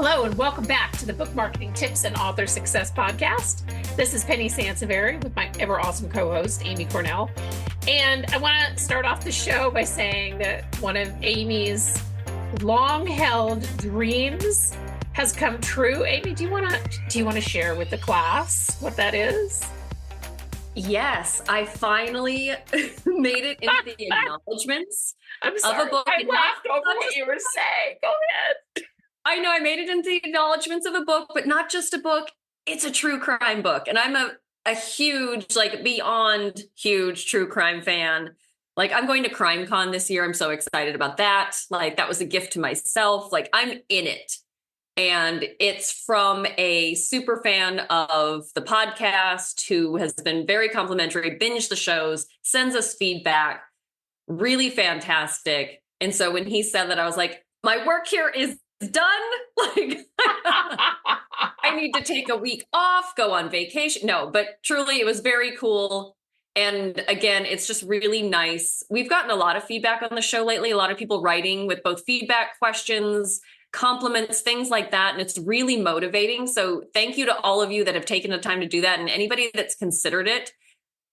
Hello, and welcome back to the Book Marketing Tips and Author Success Podcast. This is Penny Sansevieri with my ever awesome co-host, Amy Cornell. And I want to start off the show by saying that one of Amy's long-held dreams has come true. Amy, do you want to share with the class what that is? Yes, I finally made it into the acknowledgments I'm sorry, of a book. I laughed over what you were saying. Go ahead. I know I made it into the acknowledgments of a book, but not just a book. It's a true crime book. And I'm a huge, beyond huge true crime fan. I'm going to CrimeCon this year. I'm so excited about that. That was a gift to myself. I'm in it. And it's from a super fan of the podcast who has been very complimentary, binged the shows, sends us feedback, really fantastic. And so when he said that, I was like, my work here is done. I need to take a week off, go on vacation. No, but truly it was very cool. And again, it's just really nice. We've gotten a lot of feedback on the show lately, a lot of people writing with both feedback, questions, compliments, things like that. And it's really motivating. So thank you to all of you that have taken the time to do that. And anybody that's considered it,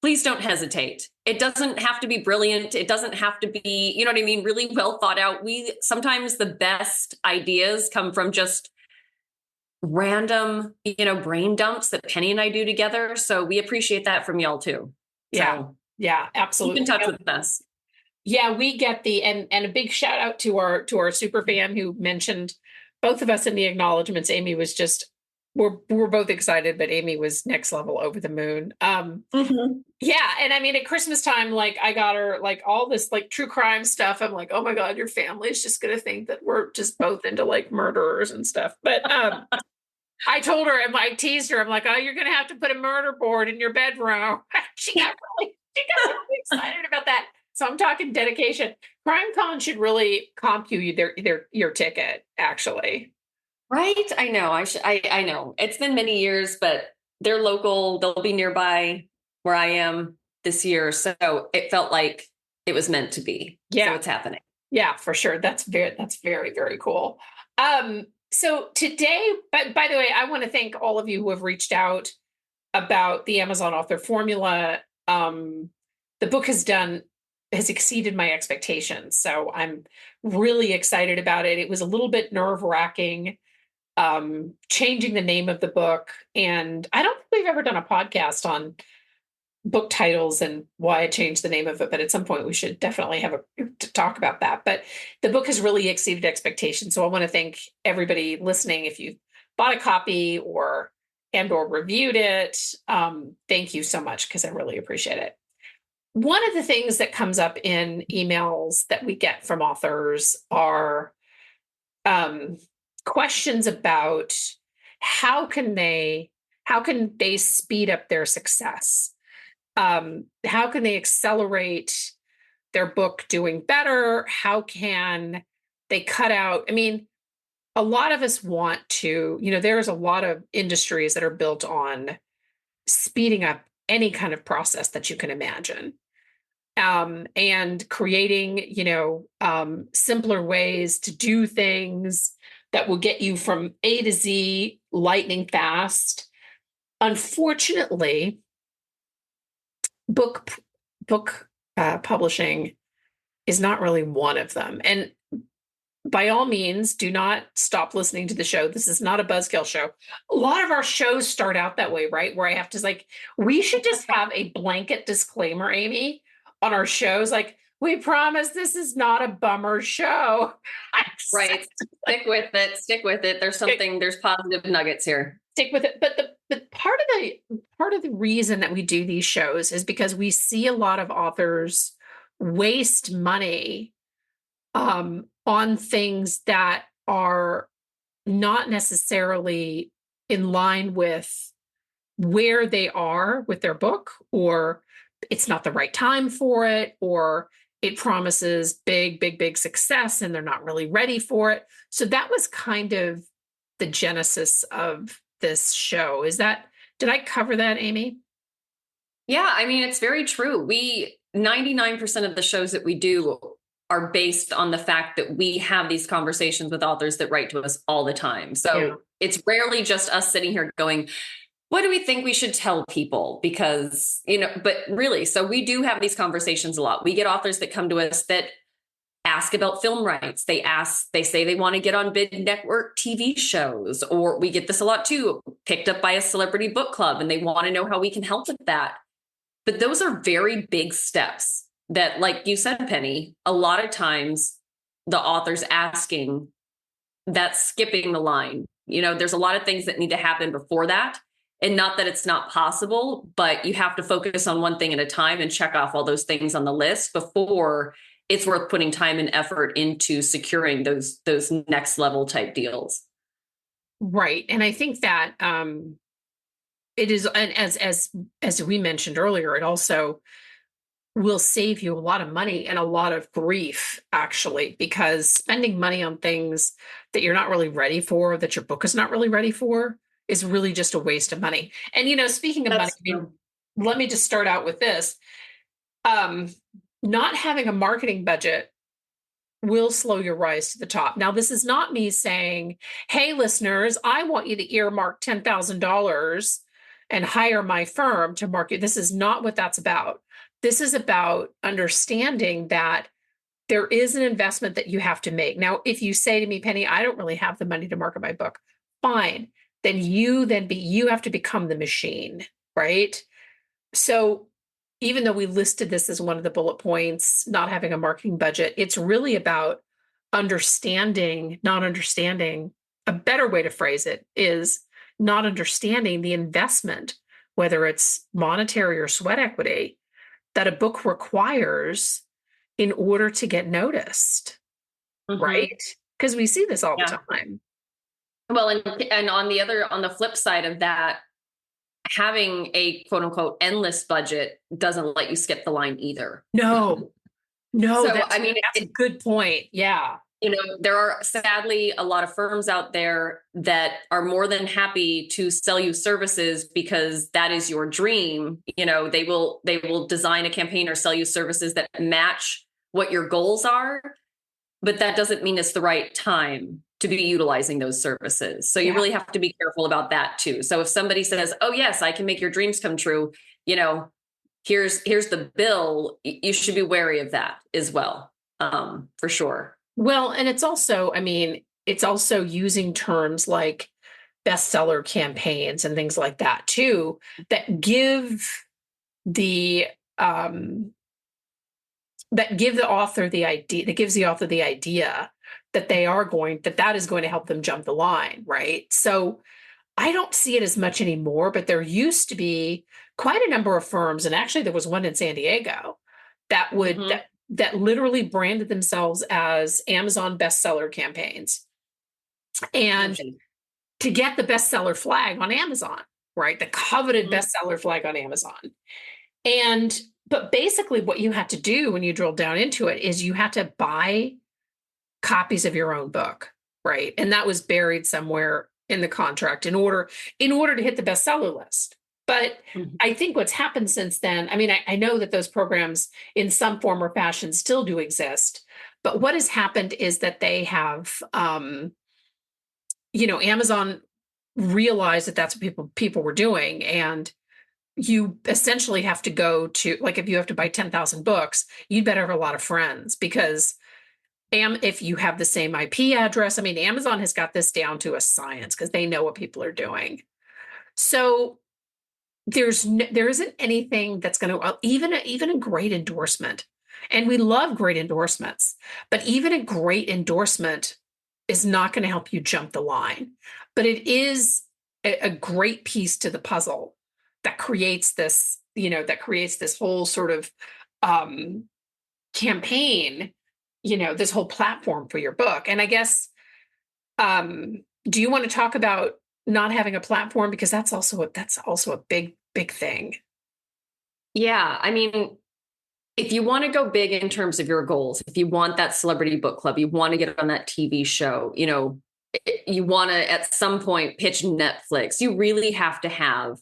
please don't hesitate. It doesn't have to be brilliant. It doesn't have to be, really well thought out. Sometimes the best ideas come from just random, brain dumps that Penny and I do together. So we appreciate that from y'all too. Yeah, absolutely. Keep in touch with us. Yeah, we get and a big shout out to our super fan who mentioned both of us in the acknowledgments. Amy was just, we're both excited, but Amy was next level over the moon. Yeah. And I mean, at Christmas time, I got her all this true crime stuff. I'm like, oh my God, your family's just going to think that we're just both into murderers and stuff. But I told her, and I teased her, I'm like, oh, you're going to have to put a murder board in your bedroom. She got really excited about that. So I'm talking dedication. CrimeCon should really comp you your ticket, actually. Right? I know. I know. It's been many years, but they're local. They'll be nearby where I am this year. So it felt like it was meant to be. Yeah. So it's happening. Yeah, for sure. That's very, very cool. So today, by the way, I want to thank all of you who have reached out about the Amazon Author Formula. The book has exceeded my expectations. So I'm really excited about it. It was a little bit nerve-wracking, changing the name of the book. And I don't think we've ever done a podcast on book titles and why I changed the name of it. But at some point we should definitely to talk about that. But the book has really exceeded expectations. So I want to thank everybody listening. If you bought a copy or reviewed it, thank you so much, because I really appreciate it. One of the things that comes up in emails that we get from authors are questions about how can they speed up their success? How can they accelerate their book doing better? How can they cut out? I mean, a lot of us want to, there's a lot of industries that are built on speeding up any kind of process that you can imagine. And creating, simpler ways to do things that will get you from A to Z lightning fast. Unfortunately, book publishing is not really one of them. And by all means, do not stop listening to the show. This is not a buzzkill show. A lot of our shows start out that way, right? Where I have to we should just have a blanket disclaimer, Amy, on our shows. We promise this is not a bummer show. Right. Stick with it. There's positive nuggets here. Stick with it. But part of the reason that we do these shows is because we see a lot of authors waste money on things that are not necessarily in line with where they are with their book, or it's not the right time for it, or it promises big success and they're not really ready for it. So that was kind of the genesis of this show. Did I cover that, Amy? Yeah, I mean, it's very true. 99% of the shows that we do are based on the fact that we have these conversations with authors that write to us all the time. So Yeah. it's rarely just us sitting here going, what do we think we should tell people? Because, but really, so we do have these conversations a lot. We get authors that come to us that ask about film rights. They say they want to get on big network TV shows, or we get this a lot too, picked up by a celebrity book club, and they want to know how we can help with that. But those are very big steps that, like you said, Penny, a lot of times the author's asking, that's skipping the line. There's a lot of things that need to happen before that. And not that it's not possible, but you have to focus on one thing at a time and check off all those things on the list before it's worth putting time and effort into securing those next level type deals. Right. And I think that it is, and as we mentioned earlier, it also will save you a lot of money and a lot of grief, actually, because spending money on things that you're not really ready for, that your book is not really ready for, is really just a waste of money. And speaking of money, let me just start out with this. Not having a marketing budget will slow your rise to the top. Now, this is not me saying, hey, listeners, I want you to earmark $10,000 and hire my firm to market. This is not what that's about. This is about understanding that there is an investment that you have to make. Now, if you say to me, Penny, I don't really have the money to market my book, fine. Then you have to become the machine, right? So even though we listed this as one of the bullet points, not having a marketing budget, it's really about not understanding. A better way to phrase it is not understanding the investment, whether it's monetary or sweat equity, that a book requires in order to get noticed, right? Because we see this all the time. Well, and on the flip side of that, having a quote unquote endless budget doesn't let you skip the line either. No, So, that's a good point. Yeah. There are sadly a lot of firms out there that are more than happy to sell you services because that is your dream. They will design a campaign or sell you services that match what your goals are, but that doesn't mean it's the right time to be utilizing those services. So you really have to be careful about that too. So if somebody says, oh yes, I can make your dreams come true, here's the bill, you should be wary of that as well. For sure. Well, and it's also using terms like bestseller campaigns and things like that too, that gives the author the idea that that is going to help them jump the line, right? So I don't see it as much anymore, but there used to be quite a number of firms, and actually there was one in San Diego that would that literally branded themselves as Amazon bestseller campaigns, and to get the bestseller flag on Amazon, right? The coveted bestseller flag on Amazon. But basically what you had to do when you drill down into it is you had to buy copies of your own book, right? And that was buried somewhere in the contract in order to hit the bestseller list. But I think what's happened since then, I know that those programs in some form or fashion still do exist, but what has happened is that they have, Amazon realized that that's what people were doing. And you essentially have to go to, like, if you have to buy 10,000 books, you'd better have a lot of friends, because if you have the same IP address, Amazon has got this down to a science because they know what people are doing. So there isn't anything that's going to, even a great endorsement, and we love great endorsements, but even a great endorsement is not going to help you jump the line. But it is a great piece to the puzzle that creates this whole sort of campaign, this whole platform for your book. And I guess, do you want to talk about not having a platform? Because that's also a big thing. Yeah. If you want to go big in terms of your goals, if you want that celebrity book club, you want to get on that TV show, you want to at some point pitch Netflix, you really have to have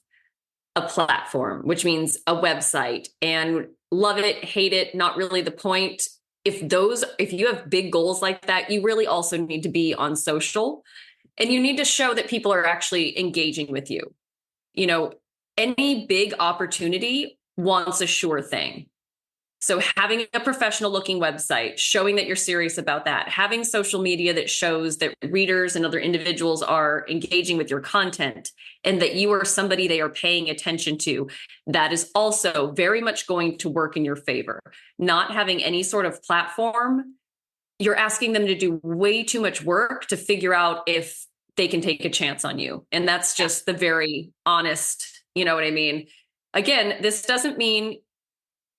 a platform, which means a website. And love it, hate it, not really the point. if you have big goals like that, you really also need to be on social, and you need to show that people are actually engaging with you. You know, any big opportunity wants a sure thing. So having a professional looking website, showing that you're serious about that, having social media that shows that readers and other individuals are engaging with your content and that you are somebody they are paying attention to, that is also very much going to work in your favor. Not having any sort of platform, you're asking them to do way too much work to figure out if they can take a chance on you. And that's just the very honest, you know what I mean? Again, this doesn't mean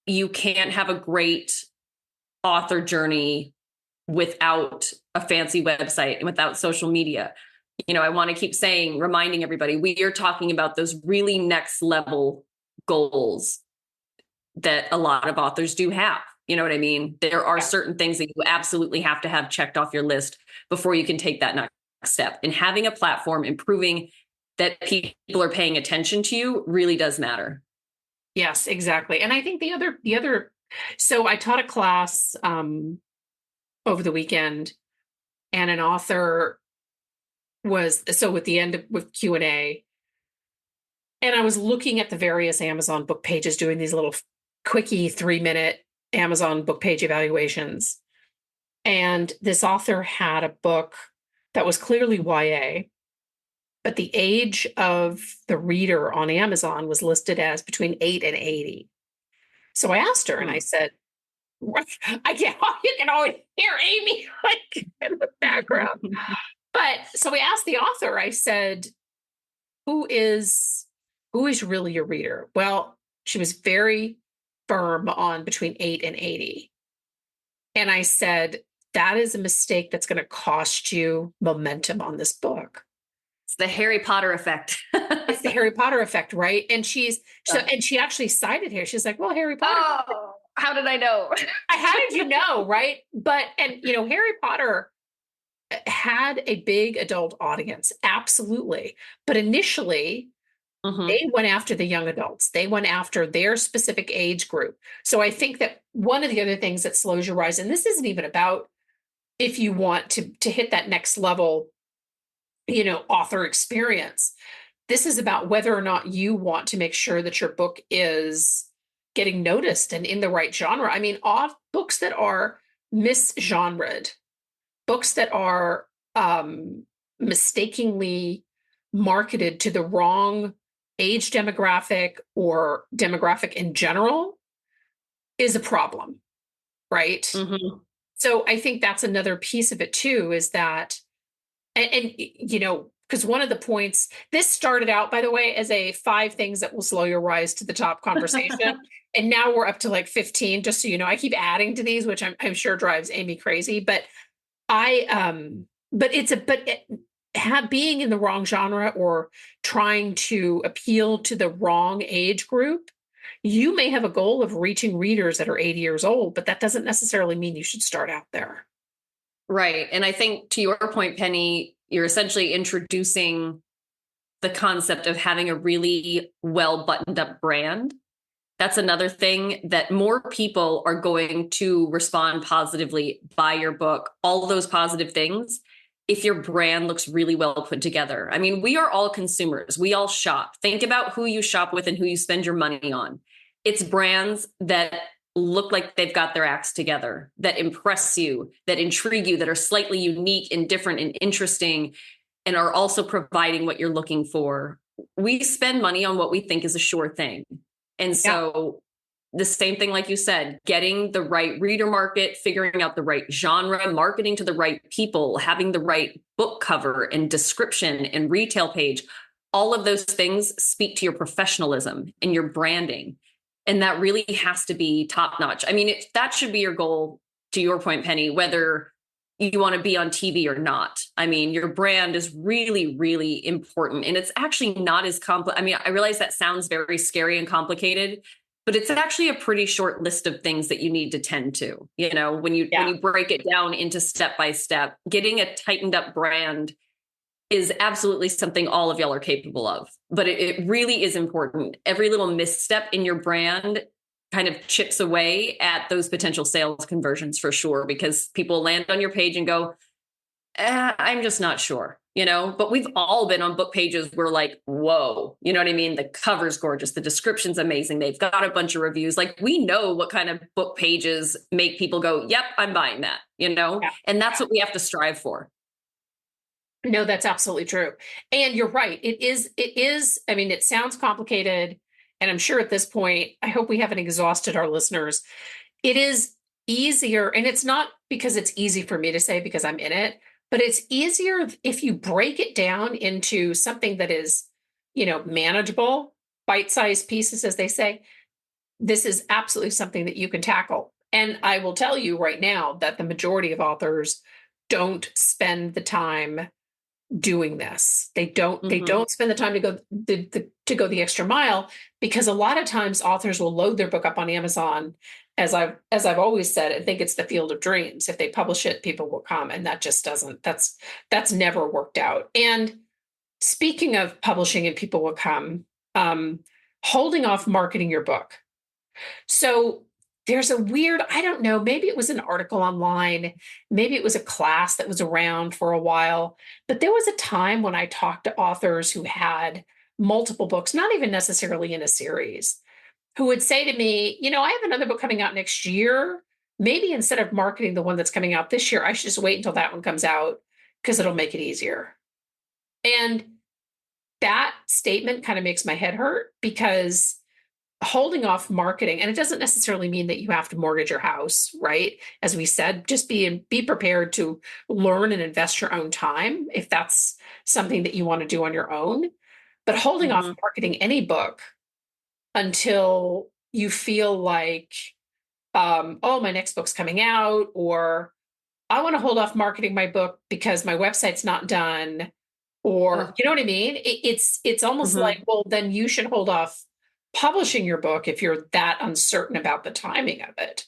you can't have a great author journey without a fancy website and without social media. You know, I want to keep saying, reminding everybody, we are talking about those really next level goals that a lot of authors do have. You know what I mean? There are certain things that you absolutely have to have checked off your list before you can take that next step. And having a platform and proving that people are paying attention to you really does matter. Yes, exactly. And I think the other, so I taught a class over the weekend, and an author was, so with the end of, with Q&A, and I was looking at the various Amazon book pages, doing these little quickie 3-minute Amazon book page evaluations. And this author had a book that was clearly YA, but the age of the reader on Amazon was listed as between 8 and 80. So I asked her and I said, I can't, you can always hear Amy like in the background. But so we asked the author, I said, who is really your reader? Well, she was very firm on between 8 and 80. And I said, that is a mistake that's going to cost you momentum on this book. It's the Harry Potter effect. It's the Harry Potter effect, right? And she's so, and she actually cited here. She's like, well, Harry Potter. Oh, how did I know? How did you know, right? But, and you know, Harry Potter had a big adult audience, absolutely. But initially, they went after the young adults. They went after their specific age group. So I think that one of the other things that slows your rise, and this isn't even about if you want to hit that next level, you know, author experience. This is about whether or not you want to make sure that your book is getting noticed and in the right genre. I mean, books that are misgenred, books that are mistakenly marketed to the wrong age demographic or demographic in general is a problem, right? So I think that's another piece of it too, is that, and you know, because one of the points, this started out, by the way, as a 5 things that will slow your rise to the top conversation. And now we're up to like 15, just so you know. I keep adding to these, which I'm sure drives Amy crazy, but being in the wrong genre or trying to appeal to the wrong age group, you may have a goal of reaching readers that are 80 years old, but that doesn't necessarily mean you should start out there. Right. And I think to your point, Penny, you're essentially introducing the concept of having a really well buttoned up brand. That's another thing that more people are going to respond positively by your book, all those positive things, if your brand looks really well put together. I mean, we are all consumers. We all shop. Think about who you shop with and who you spend your money on. It's brands that look like they've got their acts together, that impress you, that intrigue you, that are slightly unique and different and interesting, and are also providing what you're looking for. We spend money on what we think is a sure thing. And so the same thing, like you said, getting the right reader market, figuring out the right genre, marketing to the right people, having the right book cover and description and retail page, all of those things speak to your professionalism and your branding. And that really has to be top notch. I mean, that should be your goal, to your point, Penny, whether you want to be on TV or not. I mean, your brand is really, really important. And it's actually not as complex. I mean, I realize that sounds very scary and complicated, but it's actually a pretty short list of things that you need to tend to. You know, when you break it down into step by step, getting a tightened up brand is absolutely something all of y'all are capable of. But it really is important. Every little misstep in your brand kind of chips away at those potential sales conversions for sure, because people land on your page and go, I'm just not sure, but we've all been on book pages where like, whoa, you know what I mean? The cover's gorgeous. The description's amazing. They've got a bunch of reviews. Like we know what kind of book pages make people go, yep, I'm buying that, Yeah. and that's what we have to strive for. No, that's absolutely true. And you're right. I mean, it sounds complicated. And I'm sure at this point, I hope we haven't exhausted our listeners. It is easier, and it's not because it's easy for me to say because I'm in it, but it's easier if you break it down into something that is, manageable, bite-sized pieces, as they say. This is absolutely something that you can tackle. And I will tell you right now that the majority of authors don't spend the time doing this. They don't spend the time to go the extra mile, because a lot of times authors will load their book up on Amazon, as I've always said, and think it's the field of dreams. If they publish it, people will come, and that just doesn't, that's never worked out. And speaking of publishing and people will come, holding off marketing your book. So there's a weird, I don't know, maybe it was an article online, maybe it was a class that was around for a while, but there was a time when I talked to authors who had multiple books, not even necessarily in a series, who would say to me, I have another book coming out next year. Maybe instead of marketing the one that's coming out this year, I should just wait until that one comes out because it'll make it easier. And that statement kind of makes my head hurt, because holding off marketing, and it doesn't necessarily mean that you have to mortgage your house, right? As we said, just be prepared to learn and invest your own time if that's something that you want to do on your own. But holding off marketing any book until you feel like, oh, my next book's coming out, or I want to hold off marketing my book because my website's not done, or you know what I mean? It's almost like, well, then you should hold off publishing your book if you're that uncertain about the timing of it.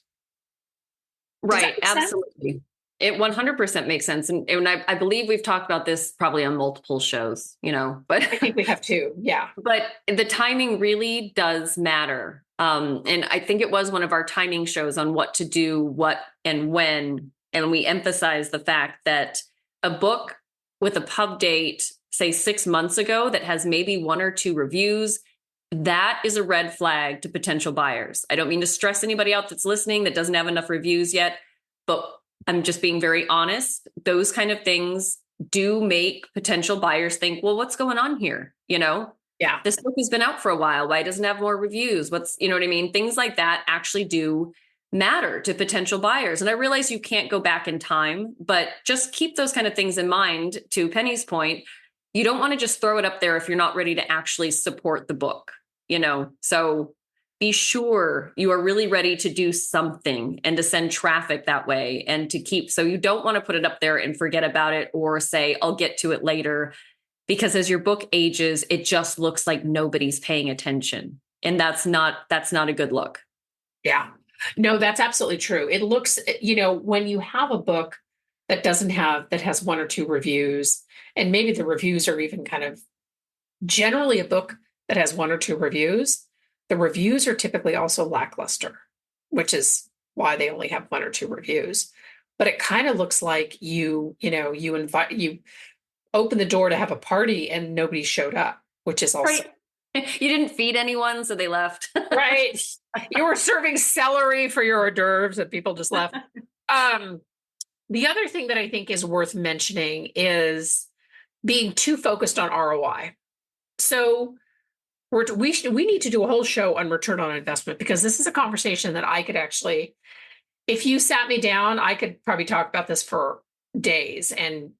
Right. Absolutely. It 100% makes sense. And I believe we've talked about this probably on multiple shows, but I think we have too. Yeah. But the timing really does matter. And I think it was one of our timing shows on what to do, what and when. And we emphasize the fact that a book with a pub date, say 6 months ago, that has maybe 1 or 2 reviews, that is a red flag to potential buyers. I don't mean to stress anybody out that's listening that doesn't have enough reviews yet, but I'm just being very honest. Those kind of things do make potential buyers think, well, what's going on here? Yeah. This book has been out for a while. Why doesn't it have more reviews? You know what I mean? Things like that actually do matter to potential buyers. And I realize you can't go back in time, but just keep those kind of things in mind. To Penny's point, you don't want to just throw it up there if you're not ready to actually support the book, So be sure you are really ready to do something and to send traffic that way, and to keep, so you don't want to put it up there and forget about it, or say, I'll get to it later, because as your book ages, it just looks like nobody's paying attention. And that's not a good look. Yeah. No, that's absolutely true. It looks, when you have a book that has 1 or 2 reviews, and maybe the reviews are even kind of, generally a book that has 1 or 2 reviews, the reviews are typically also lackluster, which is why they only have 1 or 2 reviews. But it kind of looks like you open the door to have a party and nobody showed up, which is also right. You didn't feed anyone, so they left. Right. You were serving celery for your hors d'oeuvres and people just left. The other thing that I think is worth mentioning is being too focused on ROI. So we need to do a whole show on return on investment, because this is a conversation that I could actually, if you sat me down, I could probably talk about this for days and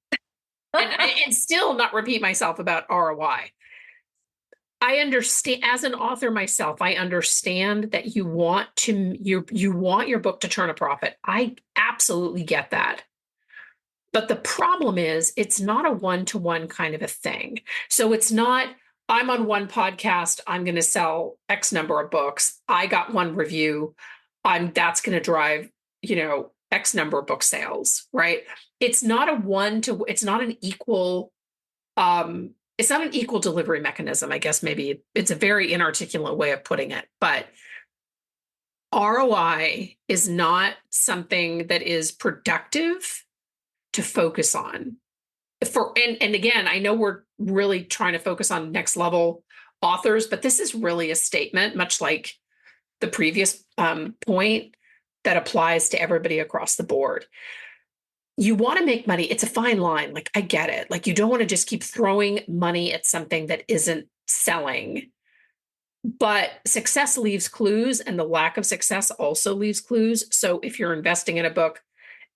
still not repeat myself about ROI. I understand, as an author myself, I understand that you want your book to turn a profit. I absolutely get that. But the problem is, it's not a one-to-one kind of a thing. So it's not, I'm on one podcast, I'm going to sell X number of books. I got 1 review. That's going to drive, X number of book sales, right? It's not it's not an equal, it's not an equal delivery mechanism. I guess maybe it's a very inarticulate way of putting it, but ROI is not something that is productive to focus on. And again, I know we're really trying to focus on next level authors, but this is really a statement, much like the previous point, that applies to everybody across the board. You want to make money. It's a fine line. Like, I get it. Like, you don't want to just keep throwing money at something that isn't selling. But success leaves clues, and the lack of success also leaves clues. So if you're investing in a book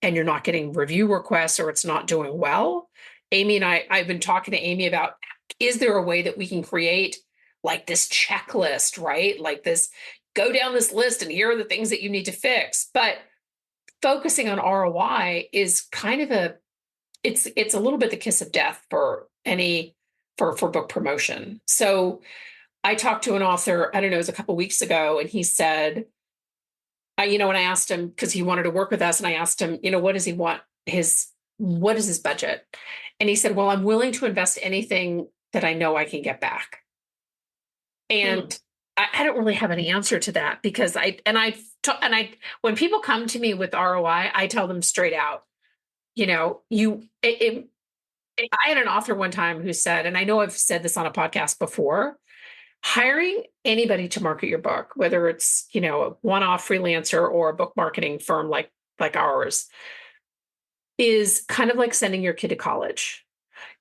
and you're not getting review requests or it's not doing well, Amy and I've been talking to Amy about, is there a way that we can create like this checklist, right? Like this, go down this list and here are the things that you need to fix. But focusing on ROI is kind of it's a little bit the kiss of death for any for book promotion. So I talked to an author, I don't know, it was a couple of weeks ago, and he said, when I asked him, because he wanted to work with us, and I asked him, what does he want? What is his budget? And he said, well, I'm willing to invest anything that I know I can get back. And I don't really have an answer to that, because when people come to me with ROI, I tell them straight out, I had an author one time who said, and I know I've said this on a podcast before, hiring anybody to market your book, whether it's, a one-off freelancer or a book marketing firm like ours, is kind of like sending your kid to college.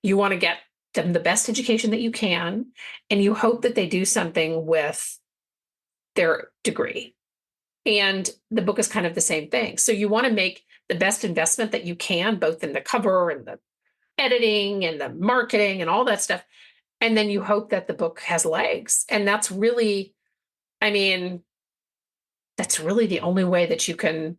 You want to get them the best education that you can, and you hope that they do something with their degree. And the book is kind of the same thing. So you want to make the best investment that you can, both in the cover and the editing and the marketing and all that stuff. And then you hope that the book has legs. And that's really, that's really the only way that you can,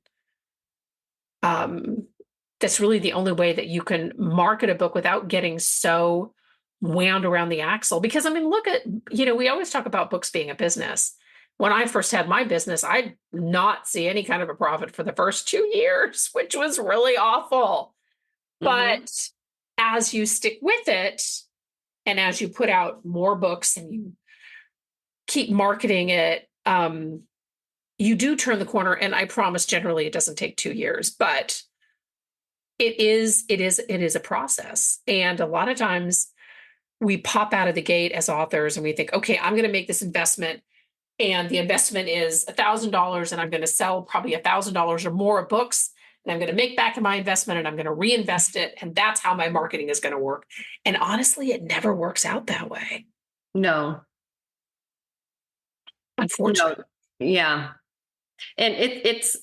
market a book without getting so wound around the axle. Because look at, we always talk about books being a business. When I first had my business, I did not see any kind of a profit for the first 2 years, which was really awful. But as you stick with it, and as you put out more books and you keep marketing it, you do turn the corner. And I promise, generally, it doesn't take 2 years, but it is a process. And a lot of times we pop out of the gate as authors and we think, okay, I'm going to make this investment, and the investment is $1,000, and I'm going to sell probably $1,000 or more of books, and I'm going to make back my investment, and I'm going to reinvest it. And that's how my marketing is going to work. And honestly, it never works out that way. No. Unfortunately. No. Yeah. And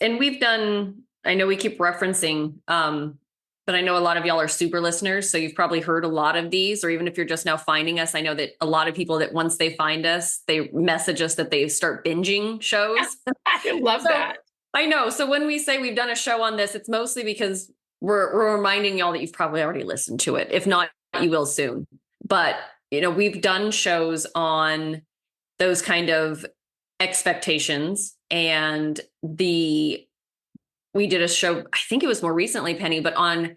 and we've done, I know we keep referencing, but I know a lot of y'all are super listeners. So you've probably heard a lot of these, or even if you're just now finding us, I know that a lot of people that once they find us, they message us that they start binging shows. I love that. I know. So when we say we've done a show on this, it's mostly because we're reminding y'all that you've probably already listened to it. If not, you will soon. But, we've done shows on those kind of expectations, and we did a show, I think it was more recently, Penny, but on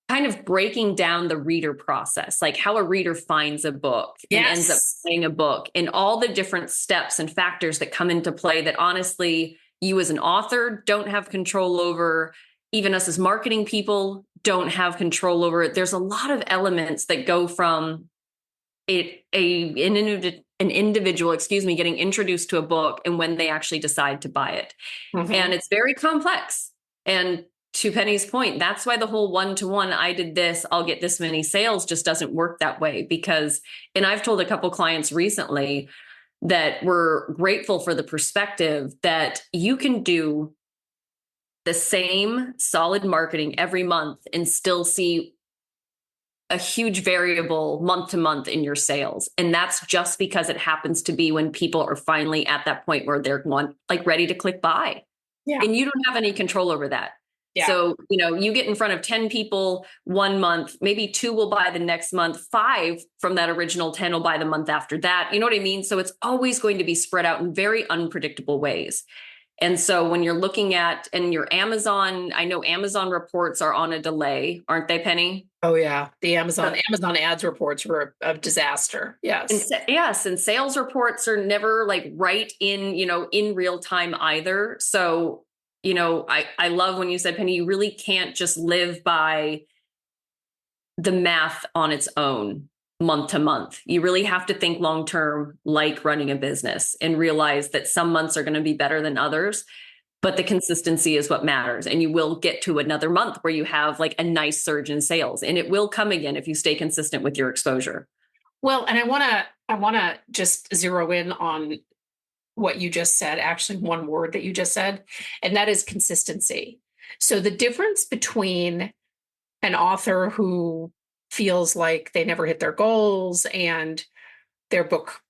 kind of breaking down the reader process, like how a reader finds a book and ends up buying a book, and all the different steps and factors that come into play that honestly, you as an author don't have control over. Even us as marketing people don't have control over it. There's a lot of elements that go from an individual, getting introduced to a book and when they actually decide to buy it. And it's very complex. And to Penny's point, that's why the whole one-to-one, I did this, I'll get this many sales, just doesn't work that way. Because, and I've told a couple clients recently that we're grateful for the perspective that you can do the same solid marketing every month and still see a huge variable month to month in your sales. And that's just because it happens to be when people are finally at that point where they're ready to click buy. Yeah. And you don't have any control over that. Yeah. So, you get in front of 10 people 1 month, maybe 2 will buy the next month, 5 from that original 10 will buy the month after that. You know what I mean? So it's always going to be spread out in very unpredictable ways. And so when you're looking at, and your Amazon, I know Amazon reports are on a delay, aren't they, Penny? Oh yeah, the So, Amazon ads reports were a disaster. and Yes. yes, and sales reports are never like right in, in real time either. So, I love when you said, Penny, you really can't just live by the math on its own month to month. You really have to think long term, like running a business, and realize that some months are going to be better than others, but the consistency is what matters. And you will get to another month where you have like a nice surge in sales, and it will come again if you stay consistent with your exposure. Well, and I want to just zero in on what you just said, actually one word that you just said, and that is consistency. So the difference between an author who feels like they never hit their goals and their book,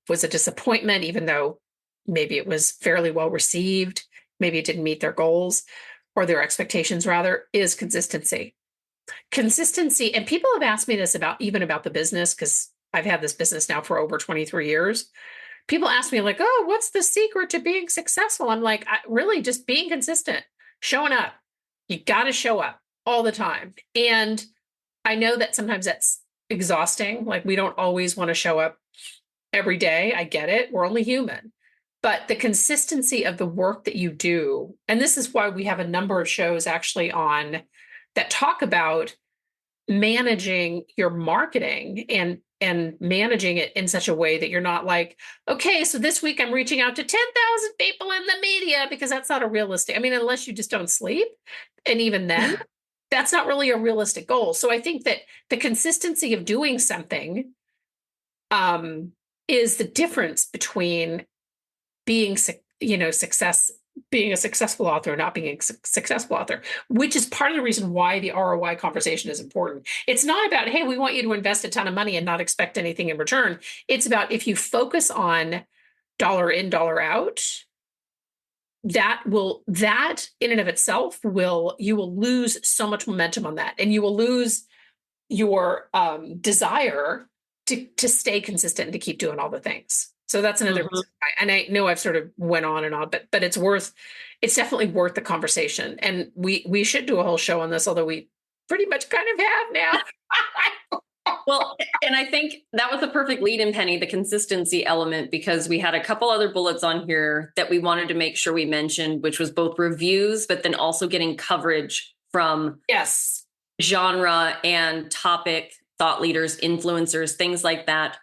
was a disappointment, even though maybe it was fairly well received, maybe it didn't meet their goals or their expectations rather, is consistency. Consistency, and people have asked me this about the business, because I've had this business now for over 23 years. People ask me like, "Oh, what's the secret to being successful?" I'm like, really just being consistent, showing up. You got to show up all the time. And I know that sometimes that's exhausting. Like, we don't always want to show up every day. I get it. We're only human. But the consistency of the work that you do, and this is why we have a number of shows actually on that talk about managing your marketing and managing it in such a way that you're not like, okay, so this week I'm reaching out to 10,000 people in the media, because that's not a realistic, I mean, unless you just don't sleep. And even then, that's not really a realistic goal. So I think that the consistency of doing something um, is the difference between being, success, being a successful author or not being a successful author, which is part of the reason why the ROI conversation is important. It's not about, hey, we want you to invest a ton of money and not expect anything in return. It's about, if you focus on dollar in, dollar out, that in and of itself you will lose so much momentum on that, and you will lose your desire to stay consistent and to keep doing all the things. So that's another Mhm. reason why. And I know I've sort of went on and on, but it's definitely worth the conversation. And we should do a whole show on this, although we pretty much kind of have now. Well, and I think that was the perfect lead in, Penny, the consistency element, because we had a couple other bullets on here that we wanted to make sure we mentioned, which was both reviews, but then also getting coverage from Yes. genre and topic thought leaders, influencers, things like that.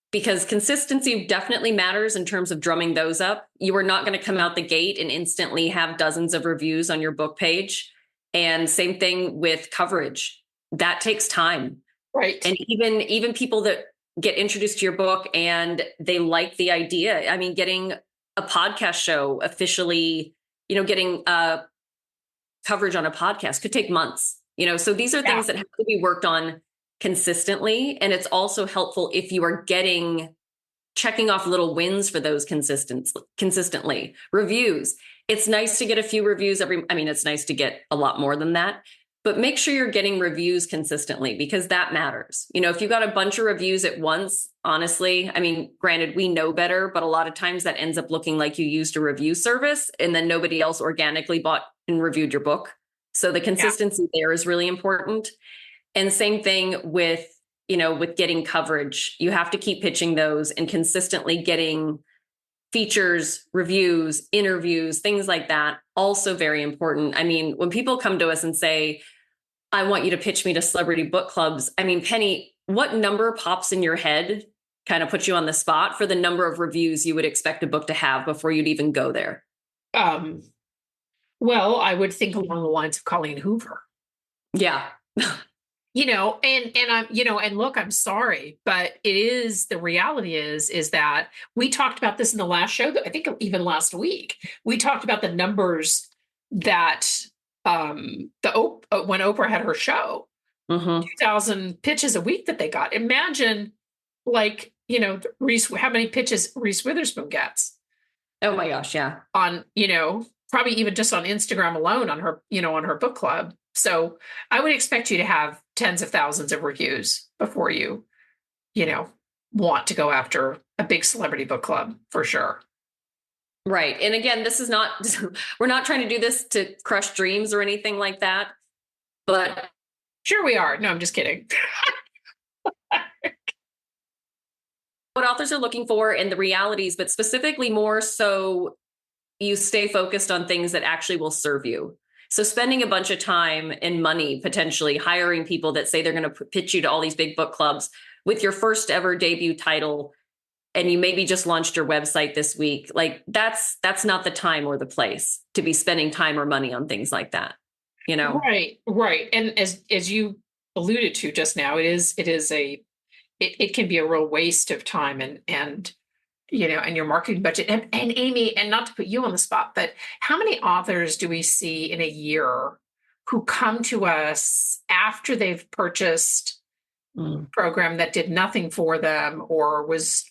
Because consistency definitely matters in terms of drumming those up. You are not going to come out the gate and instantly have dozens of reviews on your book page. And same thing with coverage. That takes time. Right. And even people that get introduced to your book and they like the idea. I mean, getting a podcast show officially, getting coverage on a podcast could take months. So these are Yeah. things that have to be worked on consistently. And it's also helpful if you are checking off little wins for those consistently. Reviews. It's nice to get a few reviews it's nice to get a lot more than that, but make sure you're getting reviews consistently, because that matters. If you got a bunch of reviews at once, honestly, granted, we know better, but a lot of times that ends up looking like you used a review service and then nobody else organically bought and reviewed your book. So the consistency there is really important. And same thing with getting coverage. You have to keep pitching those and consistently getting features, reviews, interviews, things like that. Also very important. When people come to us and say, I want you to pitch me to celebrity book clubs. Penny, what number pops in your head, kind of puts you on the spot for the number of reviews you would expect a book to have before you'd even go there? Well, I would think along the lines of Colleen Hoover. Yeah. And I'm, and look, I'm sorry, but the reality is that we talked about this in the last show, that I think even last week, we talked about the numbers that when Oprah had her show, 2,000 pitches a week that they got. Imagine, like, how many pitches Reese Witherspoon gets. Oh my gosh, yeah. On, probably even just on Instagram alone, on her book club. So I would expect you to have tens of thousands of reviews before you want to go after a big celebrity book club, for sure. Right. And again, we're not trying to do this to crush dreams or anything like that. But Sure we are. No, I'm just kidding. What authors are looking for and the realities, but specifically more so you stay focused on things that actually will serve you. So spending a bunch of time and money, potentially hiring people that say they're going to pitch you to all these big book clubs with your first ever debut title, and you maybe just launched your website this week, like that's not the time or the place to be spending time or money on things like that, you know? Right, right. And as you alluded to just now, it can be a real waste of time and and your marketing budget. And Amy, and not to put you on the spot, but how many authors do we see in a year who come to us after they've purchased a program that did nothing for them, or was,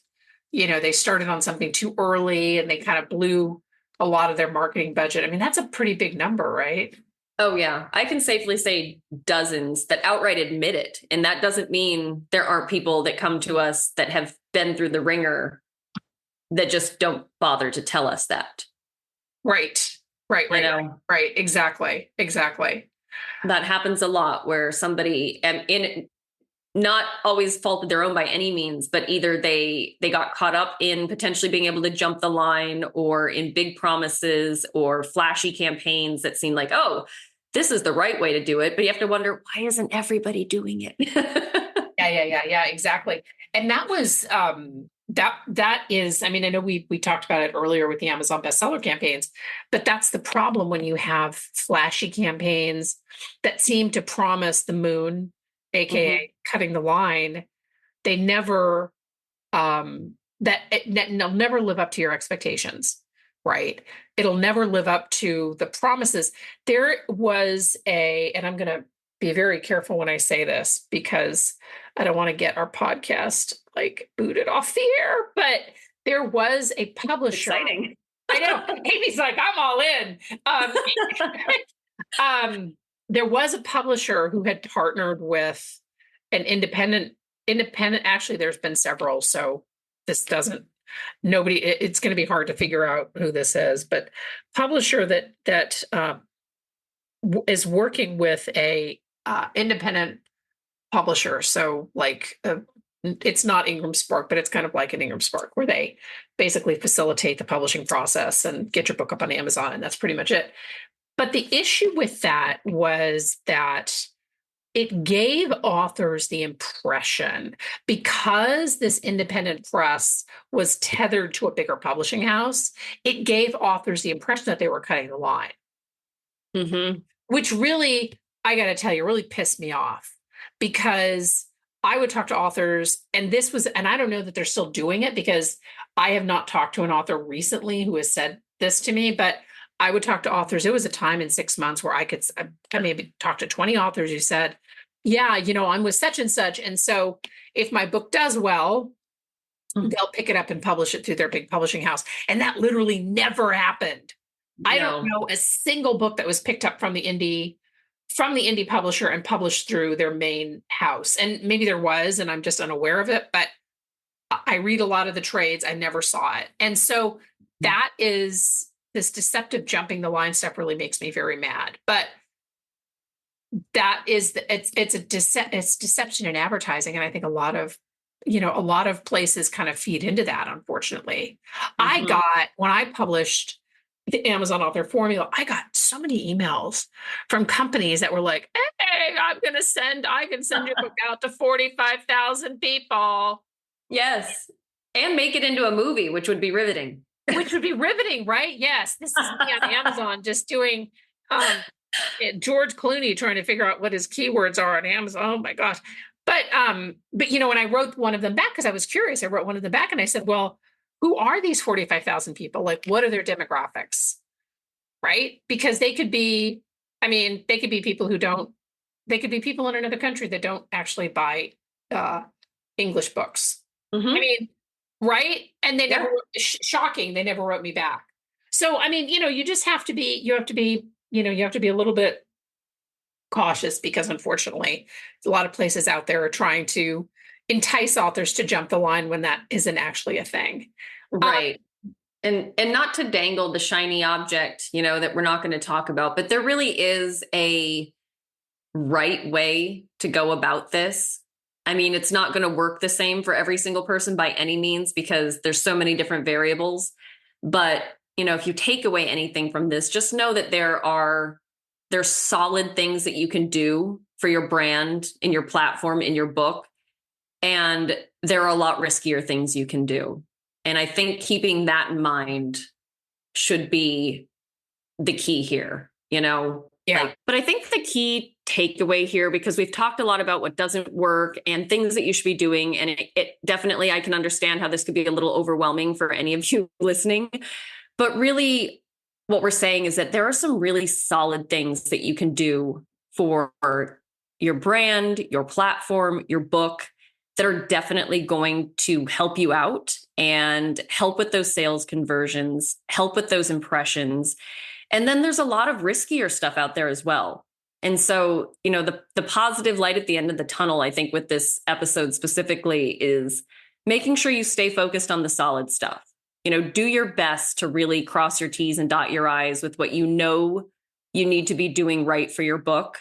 they started on something too early and they kind of blew a lot of their marketing budget? I mean, that's a pretty big number, right? Oh, yeah. I can safely say dozens that outright admit it. And that doesn't mean there aren't people that come to us that have been through the ringer that just don't bother to tell us that. Right, right, You right, know, right. Exactly, exactly. that happens a lot where somebody, and in not always fault of their own by any means, but either they got caught up in potentially being able to jump the line, or in big promises or flashy campaigns that seem like, oh, this is the right way to do it. But you have to wonder, why isn't everybody doing it? Yeah, exactly. And that was that is, I mean, I know we talked about it earlier with the Amazon bestseller campaigns, but that's the problem when you have flashy campaigns that seem to promise the moon, aka cutting the line. They never they'll never live up to your expectations, right? It'll never live up to the promises. There was and I'm gonna be very careful when I say this because I don't want to get our podcast like booted off the air, but there was a publisher. Exciting. I know. Amy's like, I'm all in. There was a publisher who had partnered with an independent. Actually, there's been several, so this doesn't. Nobody. It's going to be hard to figure out who this is, but publisher that is working with a independent publisher. So like it's not Ingram Spark, but it's kind of like an Ingram Spark where they basically facilitate the publishing process and get your book up on Amazon. And that's pretty much it. But the issue with that was that it gave authors the impression, because this independent press was tethered to a bigger publishing house, it gave authors the impression that they were cutting the line, which really, I got to tell you, really pissed me off, because I would talk to authors, and I don't know that they're still doing it, because I have not talked to an author recently who has said this to me, but I would talk to authors. It was a time in 6 months where I maybe talk to 20 authors who said, yeah, I'm with such and such. And so if my book does well, they'll pick it up and publish it through their big publishing house. And that literally never happened. No. I don't know a single book that was picked up from the indie publisher and published through their main house. And maybe there was, and I'm just unaware of it, but I read a lot of the trades. I never saw it. And so that is this deceptive jumping the line stuff really makes me very mad. But that is it's deception in advertising. And I think a lot of places kind of feed into that, unfortunately. When I published the Amazon author formula, I got so many emails from companies that were like, hey, I can send your book out to 45,000 people. Yes. And make it into a movie, which would be riveting. Right? Yes. This is me on Amazon just doing George Clooney trying to figure out what his keywords are on Amazon. Oh my gosh. But when I wrote one of them back, because I was curious, I wrote one of them back and I said, well, who are these 45,000 people? Like, what are their demographics? Right? Because they could be people they could be people in another country that don't actually buy English books. I mean, right? And they never, shocking, they never wrote me back. So, I mean, you just have to be a little bit cautious, because unfortunately, a lot of places out there are trying to entice authors to jump the line when that isn't actually a thing. Right. And not to dangle the shiny object, that we're not going to talk about, but there really is a right way to go about this. I mean, it's not going to work the same for every single person by any means, because there's so many different variables. But, if you take away anything from this, just know that there's solid things that you can do for your brand, in your platform, in your book. And there are a lot riskier things you can do. And I think keeping that in mind should be the key here, Yeah. But I think the key takeaway here, because we've talked a lot about what doesn't work and things that you should be doing. And it definitely, I can understand how this could be a little overwhelming for any of you listening. But really, what we're saying is that there are some really solid things that you can do for your brand, your platform, your book, that are definitely going to help you out and help with those sales conversions, help with those impressions. And then there's a lot of riskier stuff out there as well. And so, the positive light at the end of the tunnel, I think with this episode specifically, is making sure you stay focused on the solid stuff. Do your best to really cross your T's and dot your I's with what you need to be doing right for your book.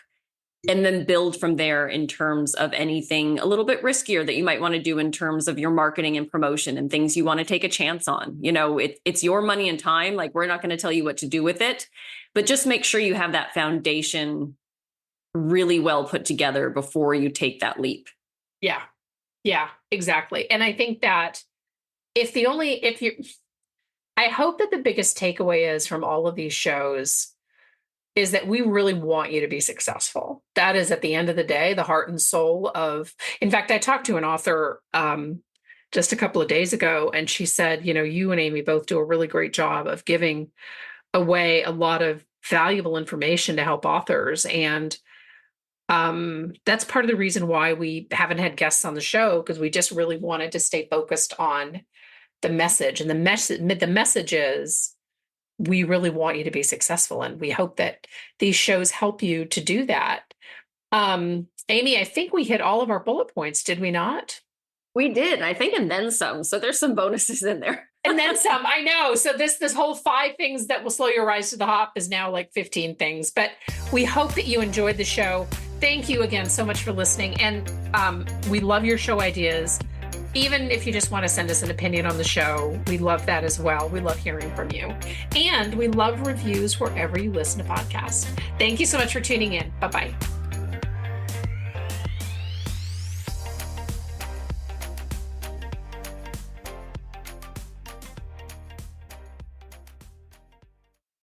And then build from there in terms of anything a little bit riskier that you might want to do in terms of your marketing and promotion and things you want to take a chance on. It's your money and time. Like, we're not going to tell you what to do with it, but just make sure you have that foundation really well put together before you take that leap. Yeah. Yeah, exactly. And I think that I hope that the biggest takeaway is from all of these shows is that we really want you to be successful. That is, at the end of the day, the heart and soul of, in fact, I talked to an author just a couple of days ago, and she said, you and Amy both do a really great job of giving away a lot of valuable information to help authors. And that's part of the reason why we haven't had guests on the show, because we just really wanted to stay focused on the message. And the message is, we really want you to be successful. And we hope that these shows help you to do that. Amy, I think we hit all of our bullet points, did we not? We did, I think, and then some. So there's some bonuses in there. And then some, I know. So this whole 5 things that will slow your rise to the top is now like 15 things. But we hope that you enjoyed the show. Thank you again so much for listening. And we love your show ideas. Even if you just want to send us an opinion on the show, we love that as well. We love hearing from you. And we love reviews wherever you listen to podcasts. Thank you so much for tuning in. Bye-bye.